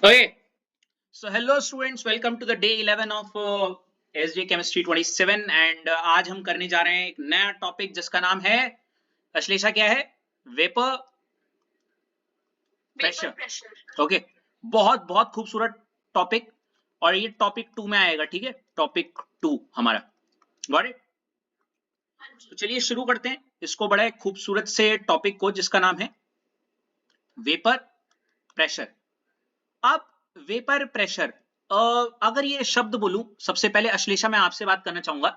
Okay, so hello students, welcome to the day 11 of SJ Chemistry 27 and आज हम करने जा रहे हैं एक नया टॉपिक जिसका नाम है अश्लेषा क्या है वेपर प्रेशर। ओके, बहुत बहुत खूबसूरत टॉपिक और ये टॉपिक 2 में आएगा। ठीक है, टॉपिक 2 हमारा गॉट इट। तो चलिए शुरू करते हैं इसको बड़े खूबसूरत से टॉपिक को जिसका नाम है वेपर प्रेशर। अब वेपर प्रेशर, अगर ये शब्द बोलूं, सबसे पहले अश्लेषा मैं आपसे बात करना चाहूंगा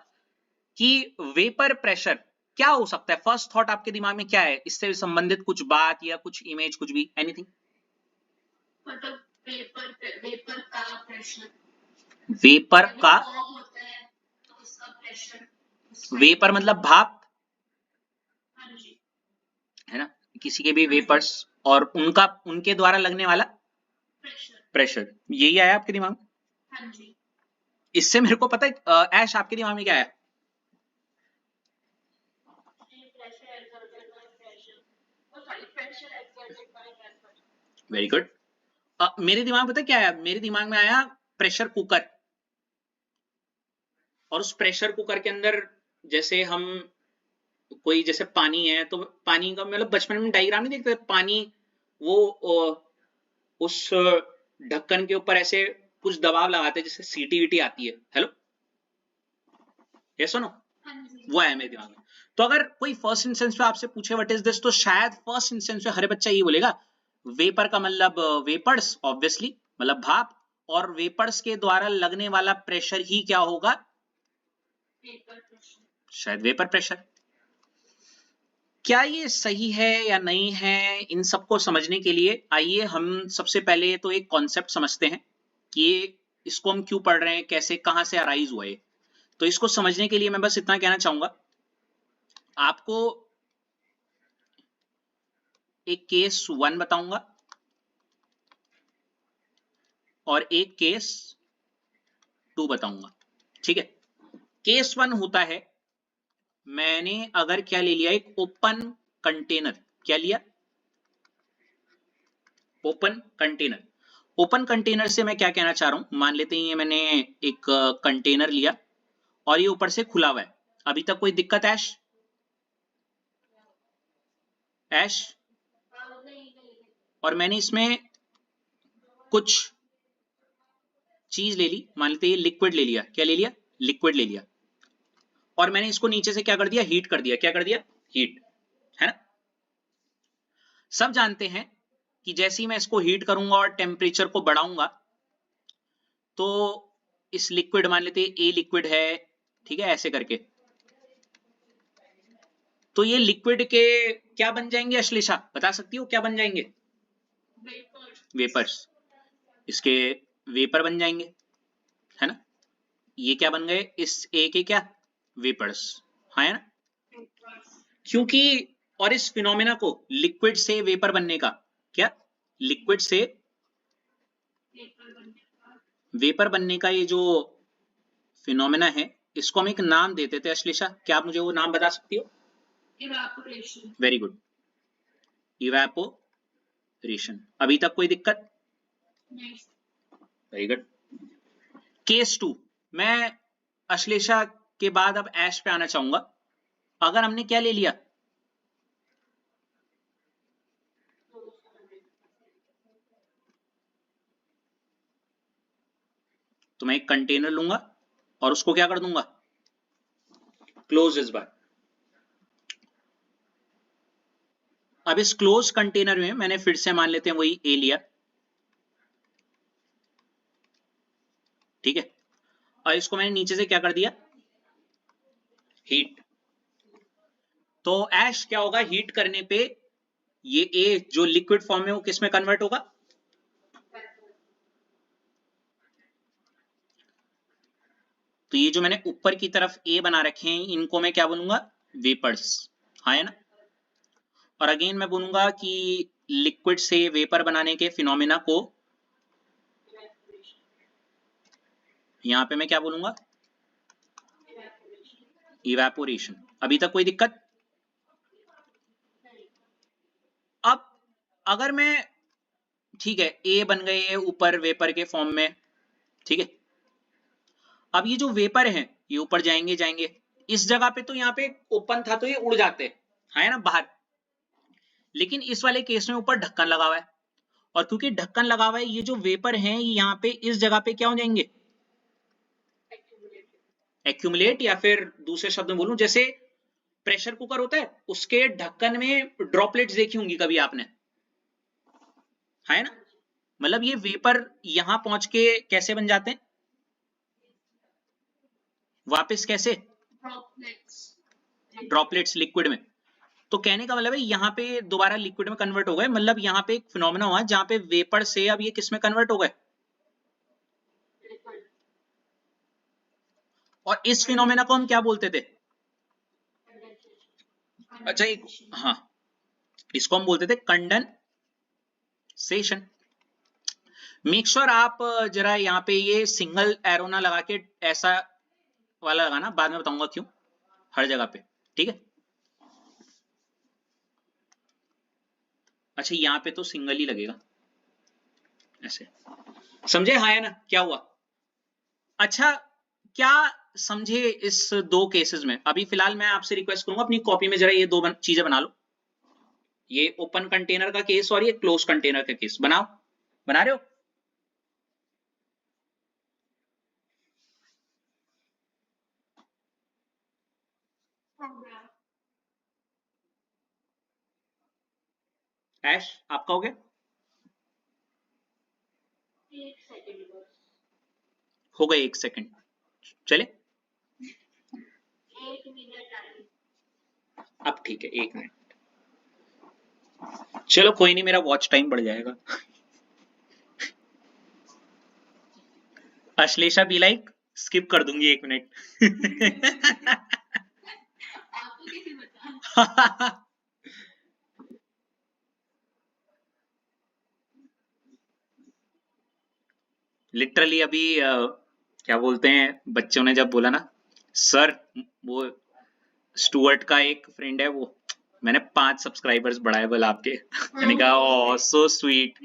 कि वेपर प्रेशर क्या हो सकता है। फर्स्ट थॉट आपके दिमाग में क्या है, इससे संबंधित कुछ बात या कुछ इमेज, कुछ भी, एनीथिंग? मतलब वेपर का प्रेशर, वेपर का होता है तो उसका प्रेशर, वेपर मतलब भाप, हाँ जी, है ना, किसी के भी वेपर्स और उनका उनके द्वारा लगने वाला प्रेशर, यही आया आपके दिमाग में? हाँ जी। इससे मेरे को पता है ऐश आपके दिमाग में क्या आया? Very good. मेरे दिमाग में पता है क्या आया? मेरे दिमाग में आया प्रेशर कुकर। और उस प्रेशर कुकर के अंदर जैसे हम कोई जैसे पानी है तो पानी का मतलब बचपन में डायग्राम नहीं देखते पानी, वो उस ढक्कन के ऊपर ऐसे कुछ दबाव लगाते हैं जिससे सीटी वीटी आती है। हेलो, ये सुनो, वो है मेरे दिमाग में। तो अगर कोई फर्स्ट इंस्टेंस पे आपसे पूछे व्हाट इज दिस, तो शायद फर्स्ट इंस्टेंस पे हर बच्चा ये बोलेगा वेपर का मतलब वेपर्स, ऑब्वियसली मतलब भाप, और वेपर्स के द्वारा लगने वाला प्रेशर ही क्या होगा? शायद वेपर प्रेशर। क्या ये सही है या नहीं है, इन सबको समझने के लिए आइए हम सबसे पहले तो एक कॉन्सेप्ट समझते हैं कि इसको हम क्यों पढ़ रहे हैं, कैसे, कहां से अराइज हुआ है। तो इसको समझने के लिए मैं बस इतना कहना चाहूंगा, आपको एक केस 1 बताऊंगा और एक केस 2 बताऊंगा। ठीक है, केस 1 होता है, मैंने अगर क्या ले लिया, एक ओपन कंटेनर। क्या लिया? Open container. ओपन कंटेनर से मैं क्या कहना चाह रहा हूं, मान लेते हैं ये मैंने एक कंटेनर लिया और ये ऊपर से खुला हुआ है। अभी तक कोई दिक्कत ऐश? ऐश, और मैंने इसमें कुछ चीज ले ली, मान लेते हैं लिक्विड ले लिया। क्या ले लिया? लिक्विड ले लिया। और मैंने इसको नीचे से क्या कर दिया? हीट कर दिया। क्या कर दिया? हीट, है ना। सब जानते हैं कि जैसे ही मैं इसको हीट करूंगा और टेम्परेचर को बढ़ाऊंगा तो इस लिक्विड, मान लेते हैं ए लिक्विड है, ठीक है, ऐसे करके, तो ये लिक्विड के क्या बन जाएंगे अश्लेषा, बता सकती हो क्या बन जाएंगे? वेपर्स। इसके वेपर बन जाएंगे, है ना। ये क्या बन गए? इस ए के क्या? वेपर्स, हाँ, है ना। क्योंकि, और इस फिनोमेना को लिक्विड से वेपर बनने का, क्या, लिक्विड से वेपर बनने का ये जो फिनोमेना है, इसको हम एक नाम देते थे अश्लेषा, क्या आप मुझे वो नाम बता सकती हो? इवेपोरेशन। Very good, evaporation. अभी तक कोई दिक्कत? Very good. केस 2, मैं अश्लेषा के बाद अब ऐश पे आना चाहूंगा। अगर हमने क्या ले लिया, तो मैं एक कंटेनर लूंगा और उसको क्या कर दूंगा? क्लोज इस बार। अब इस क्लोज कंटेनर में मैंने फिर से मान लेते हैं वही ए लिया, ठीक है, और इसको मैंने नीचे से क्या कर दिया? हीट। तो ऐश क्या होगा, हीट करने पे ये ए जो लिक्विड फॉर्म में वो किस में कन्वर्ट होगा? तो ये जो मैंने ऊपर की तरफ ए बना रखे हैं इनको मैं क्या बोलूंगा? वेपर्स, हाँ, है ना। और अगेन मैं बोलूंगा कि लिक्विड से वेपर बनाने के फिनोमेना को यहां पे मैं क्या बोलूंगा? इवेपोरेशन। अभी तक कोई दिक्कत? अब अगर मैं ठीक है, ए बन गए ये ऊपर वेपर के फॉर्म में, ठीक है। अब ये जो वेपर है ये ऊपर जाएंगे जाएंगे, इस जगह पे तो यहाँ पे ओपन था तो ये उड़ जाते है ना बाहर, लेकिन इस वाले केस में ऊपर ढक्कन लगा हुआ है, और क्योंकि ढक्कन लगा हुआ है ये जो वेपर हैं यहाँ पे इस जगह पे क्या हो जाएंगे, एक्यूमुलेट, या फिर दूसरे शब्द में बोलूं जैसे प्रेशर कुकर होता है उसके ढक्कन में ड्रॉपलेट्स देखी होंगी कभी आपने, है ना, मतलब ये वेपर यहां पहुंच के कैसे बन जाते हैं वापस, कैसे ड्रॉपलेट्स लिक्विड में। तो कहने का मतलब है यहाँ पे दोबारा लिक्विड में कन्वर्ट हो गए, मतलब यहाँ पे एक फिनोमेना हुआ जहां पे वेपर से अब ये किस में कन्वर्ट हो गए, और इस फिनोमेना को हम क्या बोलते थे, अच्छा एक, हाँ इसको हम बोलते थे कंडेंसेशन। मेक श्योर आप जरा यहाँ पे ये सिंगल एरो ना लगा के ऐसा वाला लगाना, बाद में बताऊंगा क्यों हर जगह पे, ठीक है। अच्छा यहाँ पे तो सिंगल ही लगेगा ऐसे, समझे हाँ या ना, क्या हुआ। अच्छा क्या समझे इस दो केसेस में। अभी फिलहाल मैं आपसे रिक्वेस्ट करूंगा अपनी कॉपी में जरा ये दो चीजें बना लो, ये ओपन कंटेनर का केस और ये क्लोज कंटेनर का केस बनाओ, बना रहे हो। ऐश आपका हो गया, हो गए 1 सेकंड, चले अब ठीक है 1 मिनट, चलो कोई नहीं मेरा वॉच टाइम बढ़ जाएगा। अश्लेषा बी लाइक स्किप कर दूंगी 1 मिनट। लिटरली अभी क्या बोलते हैं बच्चों ने जब बोला ना सर, वो स्टुअर्ट का एक फ्रेंड है वो, मैंने 5 सब्सक्राइबर्स बढ़ाए बोला आपके। मैंने कहा ओ सो स्वीट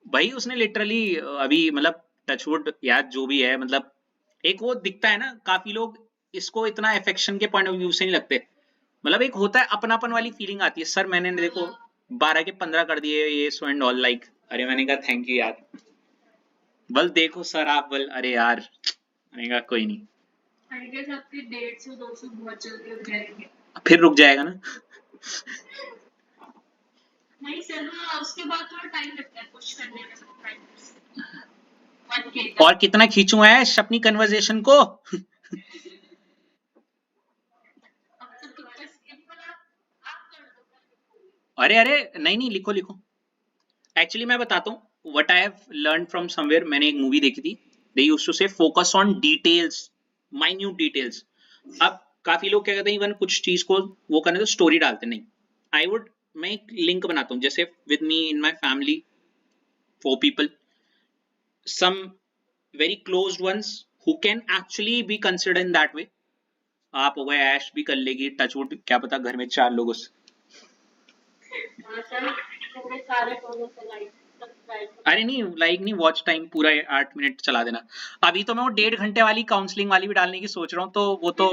भाई, उसने लिटरली अभी मतलब टचवुड यार जो भी है, मतलब एक वो दिखता है ना, काफी लोग इसको इतना अफेक्शन के पॉइंट ऑफ व्यू से नहीं लगते, मतलब एक होता है अपनापन वाली फीलिंग आती है। सर मैंने देखो 12 के 15 कर दिए ये सो एंड ऑल लाइक, अरे मैंने कहा थैंक यू यार, बल देखो सर आप बल, अरे यार मैंने कहा कोई नहीं, आपके 150-200 बहुत जल्दी हो जाएंगे, फिर रुक जाएगा ना। नहीं सर उसके बाद थोड़ा टाइम लगता है पुश करने में सब्सक्राइबर्स। और कितना खींचूं है अपनी कन्वर्सेशन को। अरे अरे नहीं नहीं लिखो लिखो, एक्चुअली मैं बताता हूँ what I have learn from somewhere, मैंने एक मूवी देखी थी, दे यूज्ड टू से focus on details, minute details. अब काफी लोग क्या कहते हैं इवन कुछ चीज को वो करने तो स्टोरी डालते नहीं, आई वुड, मैं एक लिंक बनाता हूँ जैसे with me in my family 4 people, some very closed ones who can actually be considered in that way। आप हो गए, ऐश भी कर लेगी, टचवुड क्या पता घर में 4 लोगों से, अरे नहीं लाइक नहीं, वॉच टाइम पूरा 8 मिनट चला देना। अभी तो मैं वो 1.5 घंटे वाली काउंसलिंग वाली भी डालने की सोच रहा हूँ, तो वो तो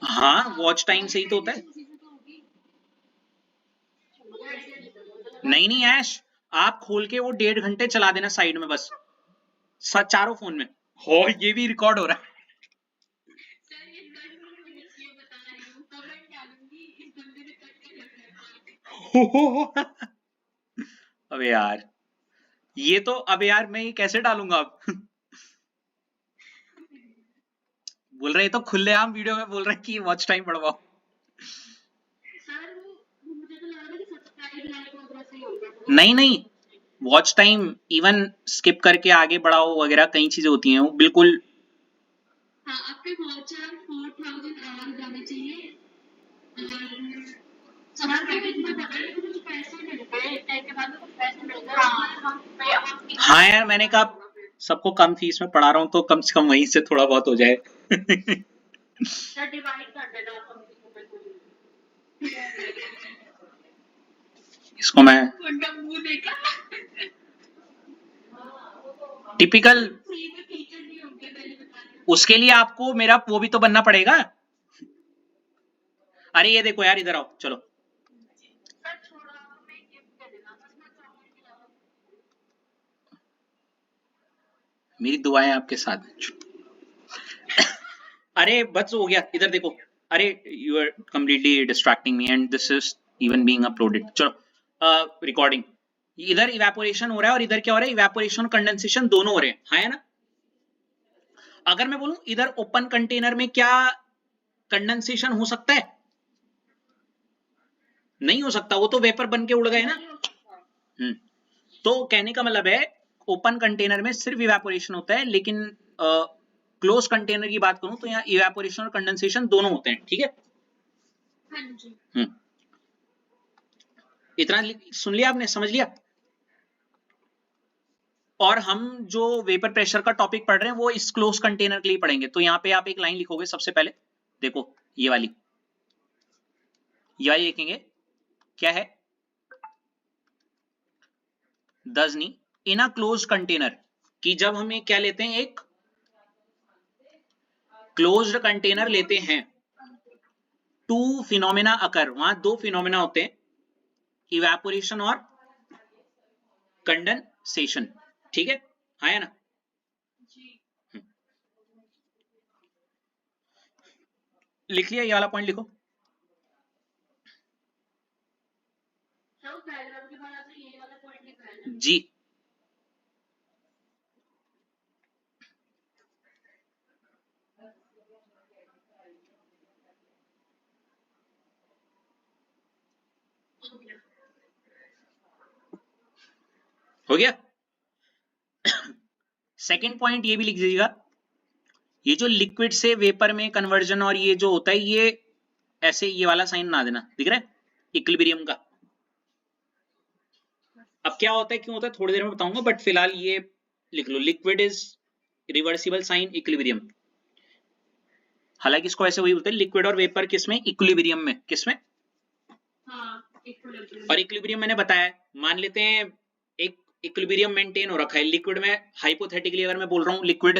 हाँ वॉच टाइम से ही तो होता है। नहीं नहीं ऐश, आप खोल के वो 1.5 घंटे चला देना साइड में बस, चारों फोन में हो, ये भी रिकॉर्ड हो रहा है। अबे यार ये तो, अबे यार मैं ये कैसे डालूंगा अब। बोल रहे तो खुलेआम वीडियो में बोल रहे कि वॉच टाइम बढ़वाओ। नहीं नहीं वॉच टाइम इवन स्किप करके आगे बढ़ाओ वगैरह कई चीजें होती हैं वो बिल्कुल। हाँ आपके वॉचर 4000 आवर जाने चाहिए, हाँ यार मैंने कहा सबको कम फीस में पढ़ा रहा हूँ तो कम से कम वहीं से थोड़ा बहुत हो जाए। इसको मैं उनका मुंह देखा टिपिकल, फ्री में टीचर नहीं होंगे पहले बता रही उसके लिए आपको मेरा वो भी तो बनना पड़ेगा। अरे ये देखो यार, इधर आओ, चलो। सर छोड़ो हमें गिफ्ट दे देना बस मैं चॉकलेट खिलाऊं मेरी दुआएं आपके साथ हैं। अरे बस हो गया, इधर देखो। अरे you are completely distracting me and this is even being uploaded. चलो रिकॉर्डिंग। इधर इवेपोरेशन हो रहा है और इधर क्या हो रहा है, इवेपोरेशन कंडेंसेशन दोनों हो रहे हैं, है ना। अगर मैं बोलूं इधर ओपन कंटेनर में क्या कंडेंसेशन हो सकता है? नहीं हो सकता, वो तो वेपर बन के उड़ गए ना। तो कहने का मतलब है ओपन कंटेनर में सिर्फ इवेपोरेशन होता है, लेकिन क्लोज कंटेनर की बात करूं तो यहाँ इवेपोरेशन और कंडेंसेशन दोनों होते हैं, ठीक है। हाँ जी इतना सुन लिया आपने, समझ लिया। और हम जो वेपर प्रेशर का टॉपिक पढ़ रहे हैं वो इस क्लोज कंटेनर के लिए पढ़ेंगे। तो यहाँ पे आप एक लाइन लिखोगे सबसे पहले, देखो ये वाली लिखेंगे, क्या है, डज नहीं इन अ क्लोज कंटेनर, कि जब हम क्या लेते हैं, एक क्लोज्ड कंटेनर लेते हैं, टू फिनोमेना अकर, वहां दो फिनोमेना होते हैं, इवेपोरेशन और कंडेंसेशन, ठीक है, है ना। लिख लिया, ये वाला पॉइंट लिखो। जी हो गया। सेकंड पॉइंट ये भी लिख दीजिएगा, ये जो लिक्विड से वेपर में कन्वर्जन और ये जो होता है, ये ऐसे ये वाला साइन ना देना, दिख रहा है, इक्विलिब्रियम का। अब क्या होता है, क्यों होता है, थोड़ी देर में बताऊंगा, बट फिलहाल ये लिख लो, liquid is reversible sign equilibrium. हालांकि इसको ऐसे वही बोलते हैं, लिक्विड और वेपर किसमें, इक्विलिब्रियम में, किसमें, और इक्विलिब्रियम मैंने बताया, मान लेते हैं एक इक्विलिब्रियम मेंटेन हो रखा है लिक्विड में, हाइपोथेटिकली अगर मैं बोल रहा हूं लिक्विड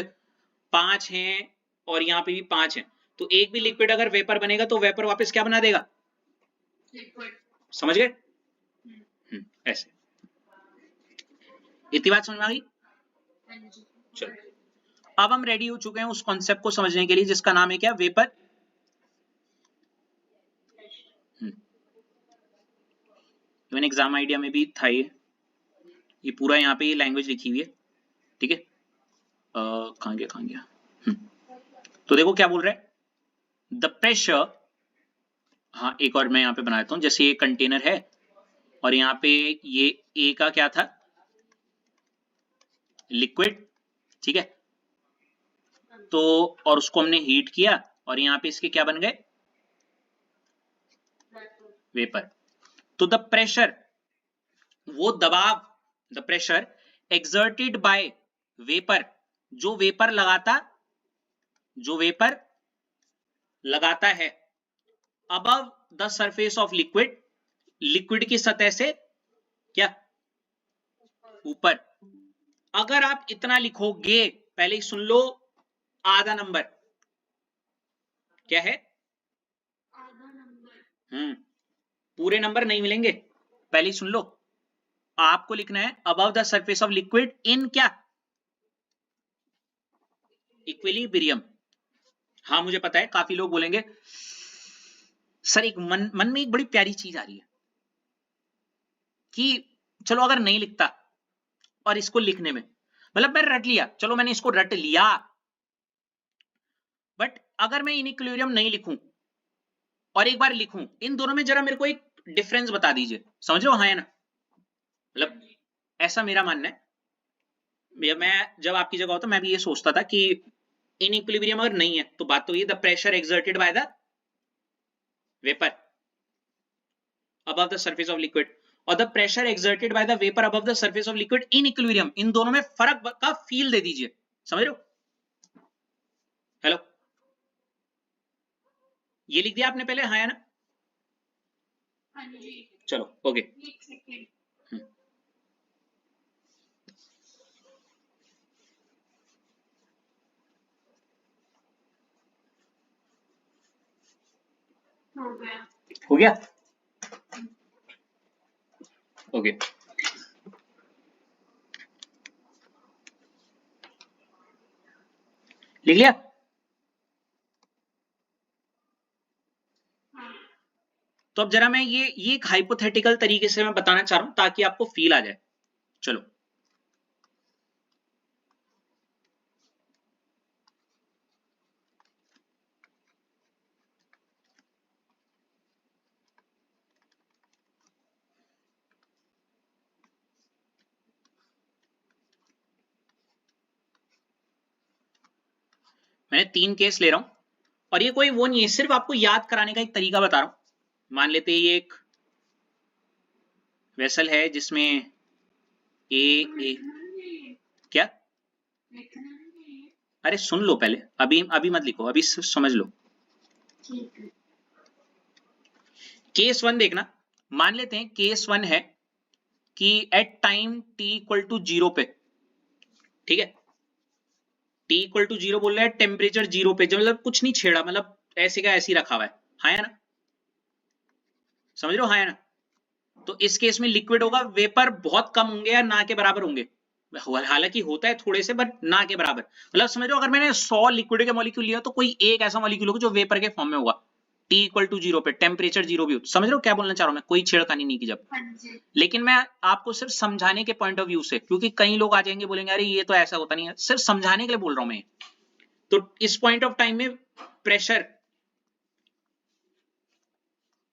5 हैं और यहाँ पे भी 5 हैं, तो एक भी लिक्विड अगर वेपर बनेगा तो वेपर वापस क्या बना देगा, लिक्विड। समझ गए? ऐसे। इतनी बात समझ में आ गई? चलो, अब हम रेडी हो चुके हैं उस कॉन्सेप्ट को समझने के लिए जिसका नाम है क्या, वेपर। इवन एग्जाम आइडिया में भी था ये पूरा यहाँ पे ये लैंग्वेज लिखी हुई है, ठीक है। कहां गया तो देखो क्या बोल रहा है, द प्रेशर, हाँ एक और मैं यहाँ पे बना देता हूँ, जैसे ये कंटेनर है और यहाँ पे ये ए का क्या था, लिक्विड, ठीक है। तो और उसको हमने हीट किया और यहाँ पे इसके क्या बन गए, वेपर। तो द प्रेशर, वो दबाव, the pressure exerted by vapour, जो वेपर लगाता है above the surface of liquid, liquid की सतह से क्या, ऊपर। अगर आप इतना लिखोगे, पहले ही सुन लो, आधा नंबर क्या है, आधा नंबर। पूरे नंबर नहीं मिलेंगे, पहले ही सुन लो। आपको लिखना है above the surface of liquid in क्या, इक्विलिब्रियम। हाँ मुझे पता है काफी लोग बोलेंगे सर एक मन में एक बड़ी प्यारी चीज आ रही है कि चलो अगर नहीं लिखता और इसको लिखने में, मतलब मैं रट लिया, चलो मैंने इसको रट लिया, बट अगर मैं इक्विलिब्रियम नहीं लिखूं और एक बार लिखूं, इन दोनों में जरा मेरे को एक डिफरेंस बता दीजिए, समझ रहे हो, हाँ या ना। मतलब ऐसा मेरा मानना है, मैं जब आपकी जगह होता मैं भी ये सोचता था कि इन इक्विलिब्रियम अगर नहीं है तो बात तो ये, the pressure exerted by the vapour above the surface of liquid और the pressure exerted by the vapor above the surface of liquid in equilibrium, इन दोनों में फर्क का फील दे दीजिए, समझ रहे हो। हेलो, ये लिख दिया आपने पहले, हाँ या ना। चलो ओके। एक सेकेंड। हो गया। हो गया ओके। लिख लिया? हाँ। तो अब जरा मैं ये एक हाइपोथेटिकल तरीके से मैं बताना चाह रहा हूं ताकि आपको फील आ जाए। चलो मैंने 3 केस ले रहा हूं और ये कोई वो नहीं है, सिर्फ आपको याद कराने का एक तरीका बता रहा हूं। मान लेते ये एक वेसल है जिसमें ए क्या, अरे सुन लो पहले, अभी अभी मत लिखो, अभी समझ लो। केस 1 देखना, मान लेते हैं केस 1 है कि at time t equal to 0 पे, ठीक है, t इक्वल टू 0 बोल रहा है, टेम्परेचर 0 पे, जो मतलब कुछ नहीं छेड़ा, मतलब ऐसे का ऐसे ही रखा हुआ है, हाँ या ना, समझ रहे हो, हाँ या ना। तो इस केस में लिक्विड होगा, वेपर बहुत कम होंगे या ना के बराबर होंगे, हालांकि होता है थोड़े से बट ना के बराबर, मतलब समझ रहे हो, अगर मैंने 100 लिक्विड के मॉलिक्यूल लिया तो कोई एक ऐसा मॉलिक्यूल होगा जो वेपर के फॉर्म में होगा, t इक्वल टू 0 पे, टेम्परेचर 0 भी हो, समझ रहे हो क्या बोलना चाह रहा हूं मैं, कोई छेड़खानी नहीं की जब, लेकिन मैं आपको सिर्फ समझाने के पॉइंट ऑफ व्यू से, क्योंकि कई लोग आ जाएंगे बोलेंगे अरे ये तो ऐसा होता नहीं है, सिर्फ समझाने के लिए बोल रहा हूं मैं। तो इस पॉइंट ऑफ टाइम में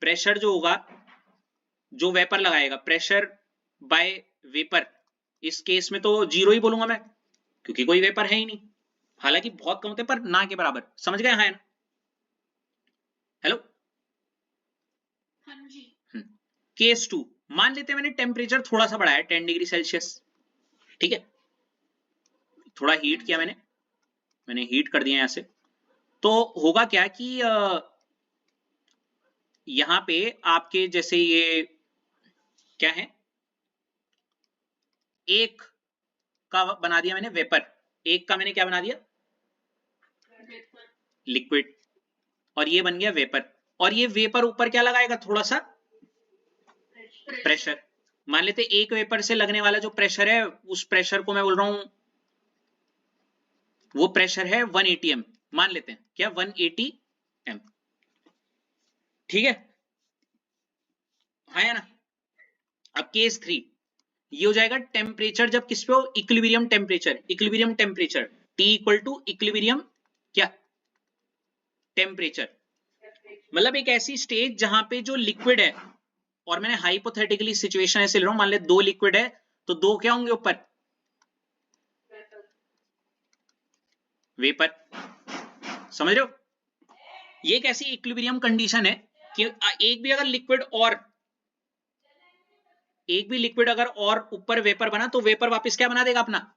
प्रेशर जो होगा, जो वेपर लगाएगा, प्रेशर बाय वेपर, इस केस में तो 0 ही बोलूंगा मैं, क्योंकि कोई वेपर है ही नहीं, हालांकि बहुत कम होते पर ना के बराबर, समझ गए, हाँ ना, हेलो, हाँ जी। केस 2, मान लेते हैं मैंने टेम्परेचर थोड़ा सा बढ़ाया 10 डिग्री सेल्सियस, ठीक है, थोड़ा हीट किया मैंने हीट कर दिया यहां से, तो होगा क्या कि यहां पे आपके जैसे ये क्या है, एक का बना दिया मैंने वेपर, एक का मैंने क्या बना दिया, लिक्विड, और ये बन गया वेपर, और ये वेपर ऊपर क्या लगाएगा, थोड़ा सा प्रेशर, मान लेते एक वेपर से लगने वाला जो प्रेशर है, उस प्रेशर को मैं बोल रहा हूं, वो प्रेशर है 180 एम, मान लेते हैं क्या 180 एम, ठीक है, हाँ या ना। अब केस 3 ये हो जाएगा टेम्परेचर जब किस पे हो, equilibrium temperature, equilibrium temperature T equal to equilibrium क्या, टेम्परेचर, मतलब एक ऐसी स्टेज जहां पे जो लिक्विड है, और मैंने हाइपोथेटिकली सिचुएशन ऐसे ले रहा हूं, मान ले 2 लिक्विड है तो 2 क्या होंगे ऊपर, वेपर, समझ रहे हो, ये एक ऐसी इक्विलिब्रियम कंडीशन है कि एक भी अगर लिक्विड अगर और ऊपर वेपर बना तो वेपर वापस क्या बना देगा अपना,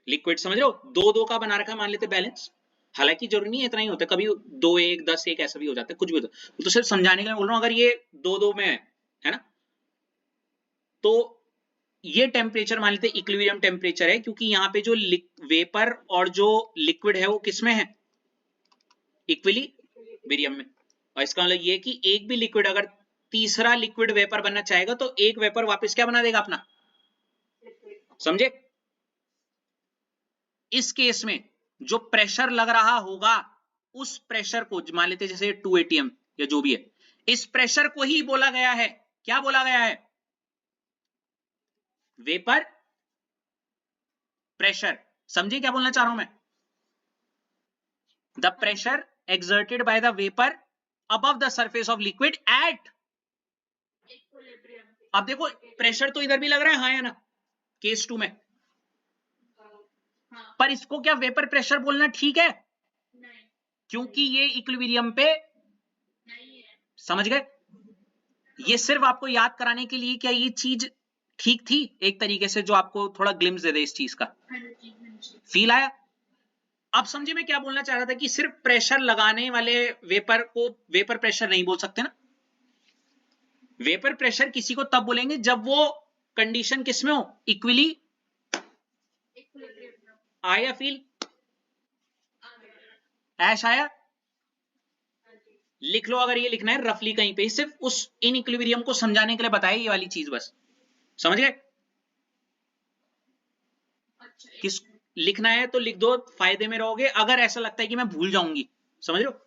लिक्विड, समझ रहे हो, 2-2 का बना रखा, मान लेते बैलेंस, हालांकि जरूरी नहीं है इतना ही होता है, कभी 2-1 10-1 ऐसा भी हो जाता है, कुछ भी होता है, तो सिर्फ समझाने के लिए बोल रहा हूं, अगर ये 2-2 में है ना, तो ये टेम्परेचर मान लेते इक्विलिब्रियम टेम्परेचर है, क्योंकि यहाँ पे जो वेपर और जो लिक्विड है वो किसमें है, इक्विलिब्रियम में, और इसका मतलब ये कि एक भी लिक्विड अगर तीसरा लिक्विड वेपर बनना चाहेगा तो एक वेपर वापस क्या बना देगा अपना, समझे। इस केस में जो प्रेशर लग रहा होगा, उस प्रेशर को मान लेते जैसे 280 एम या जो भी है, इस प्रेशर को ही बोला गया है, क्या बोला गया है, वेपर प्रेशर, समझे क्या बोलना चाह रहा हूं मैं, the pressure exerted by the vapor above the surface of liquid at, अब देखो प्रेशर तो इधर भी लग रहा है, हाँ या ना, केस 2 में, पर इसको क्या वेपर प्रेशर बोलना ठीक है, नहीं, क्योंकि ये इक्विलिब्रियम पे नहीं है, समझ गए, ये सिर्फ आपको याद कराने के लिए, क्या ये चीज ठीक थी एक तरीके से, जो आपको थोड़ा ग्लिम्स दे दे इस चीज का, फील आया। अब समझे मैं क्या बोलना चाह रहा था, कि सिर्फ प्रेशर लगाने वाले वेपर को वेपर प्रेशर नहीं बोल सकते ना, वेपर प्रेशर किसी को तब बोलेंगे जब वो कंडीशन किसमें हो, इक्वली आया, फील ऐश आया, लिख लो अगर ये लिखना है रफली कहीं पे, सिर्फ उस इनइक्विलिब्रियम को समझाने के लिए बताया ये वाली चीज, बस समझ गए। किस लिखना है तो लिख दो, फायदे में रहोगे, अगर ऐसा लगता है कि मैं भूल जाऊंगी, समझ लो।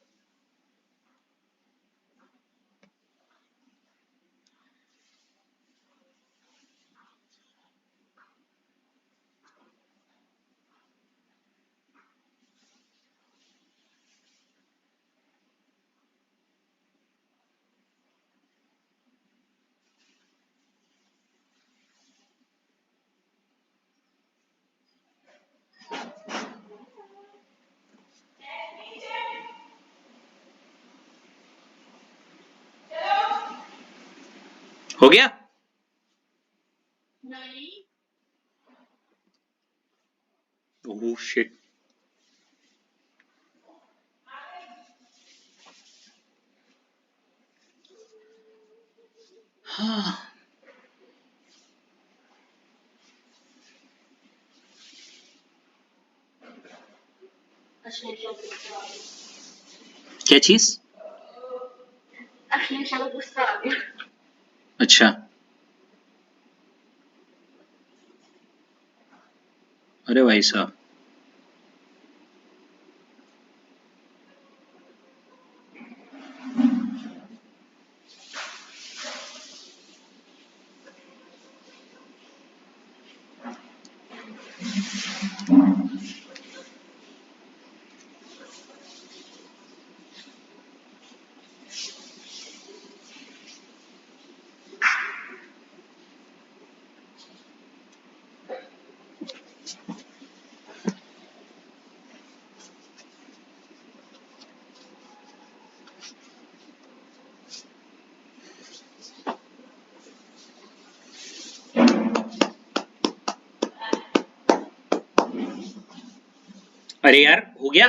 हो गया? नहीं, ओह शिट, हाँ क्या चीज? गुस्सा आ गया। अच्छा, अरे भाई साहब, अरे यार हो गया।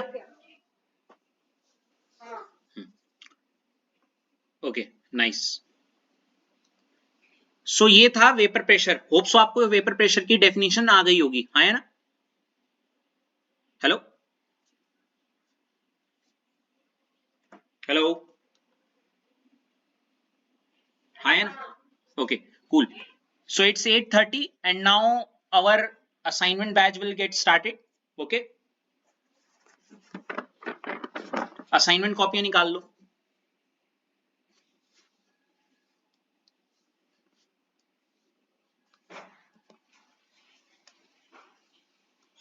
Okay nice. सो ये था वेपर प्रेशर। होप सो आपको वेपर प्रेशर की डेफिनेशन आ गई होगी, आया ना? हेलो हेलो, आया ना? Okay cool. So it's 8:30 and now our assignment batch will get started. Okay, assignment कॉपियां निकाल लो।